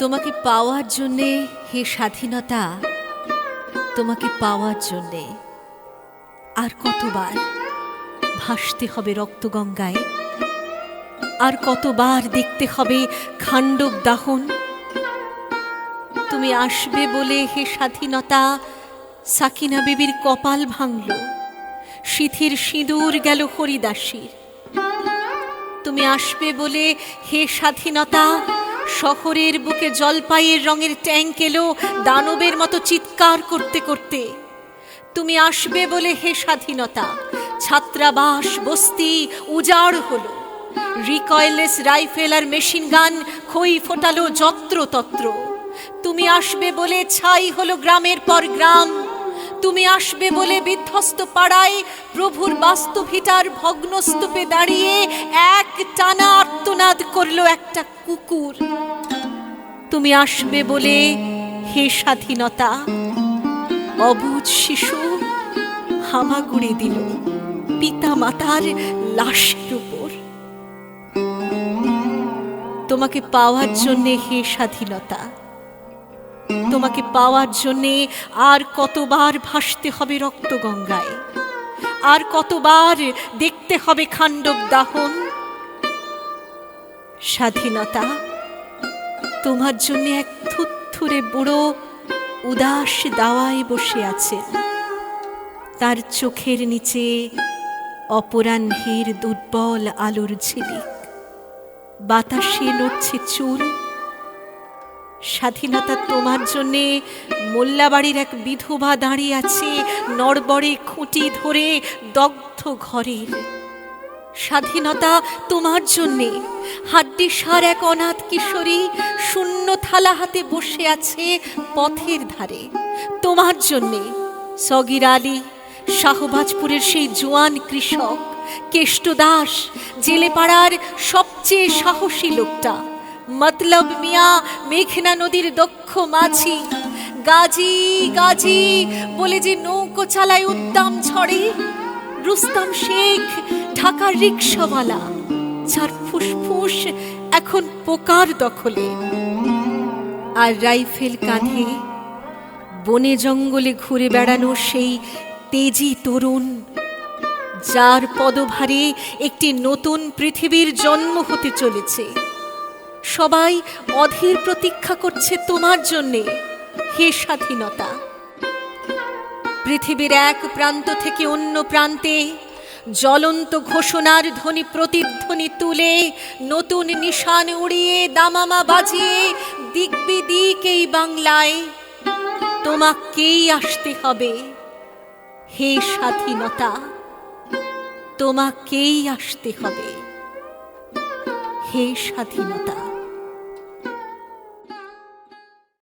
তোমাকে পাওয়ার জন্যে, হে স্বাধীনতা, তোমাকে পাওয়ার জন্যে আর কতবার ভাসতে হবে রক্তগঙ্গায়, আর কতবার দেখতে হবে খাণ্ডব দাহন। তুমি আসবে বলে, হে স্বাধীনতা, সাকিনা বিবির কপাল ভাঙল, সিথির সিঁদুর গেল হরিদাসীর। তুমি আসবে বলে, হে স্বাধীনতা, শহরের বুকে জলপাইয়ের রঙের ট্যাঙ্ক এলো দানবের মতো চিৎকার করতে করতে। তুমি আসবে বলে, হে স্বাধীনতা, ছাত্রাবাস বস্তি উজাড় হলো, রিকয়েললেস রাইফেল আর মেশিন গান খই ফোটালো যত্রতত্র। তুমি আসবে বলে ছাই হলো গ্রামের পর গ্রাম। তুমি আসবে বলে বিধ্বস্ত পাড়ায় প্রভুর বাস্তুভিটার ভগ্নস্তূপে দাঁড়িয়ে এক টানা আর্তনাদ করলো একটা কুকুর। তুমি আসবে বলে, হে স্বাধীনতা, অবুঝ শিশু হামাগুড়ি দিল পিতা মাতার লাশের উপর। তোমাকে পাওয়ার জন্যে, হে স্বাধীনতা, তোমাকে পাওয়ার জন্যে আর কতবার ভাসতে হবে রক্তগঙ্গায়, আর কতবার দেখতে হবে খাণ্ডব দাহন। স্বাধীনতা, তোমার জন্য এক থুত্থুরে বুড়ো উদাস দাওয়ায় বসে আছেন, তার চোখের নিচে অপরাহ্নের দুর্বল আলোর ঝিলিক, বাতাসে নড়ছে চুল। স্বাধীনতা, তোমার জন্যে মোল্লাবাড়ির এক বিধবা দাঁড়িয়ে আছে নড়বড়ে খুঁটি ধরে দগ্ধ ঘরের। স্বাধীনতা, তোমার জন্যে হাড্ডিসার এক অনাথ কিশোরী শূন্য থালা হাতে বসে আছে পথের ধারে। তোমার জন্যে সগির আলী, শাহবাজপুরের সেই জোয়ান কৃষক, কেষ্ট দাস, জেলেপাড়ার সবচেয়ে সাহসী লোকটা, মতলব মিয়া মেঘনা নদীর দক্ষ মাঝি, গাজী গাজী বলে যে নৌকো চালায় উদ্দাম ঝড়ে, রুস্তম শেখ ঢাকার রিকশাওয়ালা, যার ফুসফুস এখন পোকার দখলে, আর রাইফেল কাঁধে বনে জঙ্গলে ঘুরে বেড়ানো সেই তেজি তরুণ, যার পদভারে একটি নতুন পৃথিবীর জন্ম হতে চলেছে। সবাই অধীর প্রতীক্ষা করছে তোমার জন্যে, হে স্বাধীনতা। পৃথিবীর এক প্রান্ত থেকে অন্য প্রান্তে জ্বলন্ত ঘোষণার ধ্বনি প্রতিধ্বনি তুলে, নতুন নিশান উড়িয়ে, দামামা বাজিয়ে দিক বিদিক এই বাংলায় তোমাকেই আসতে হবে, হে স্বাধীনতা, তোমাকেই আসতে হবে, হে স্বাধীনতা।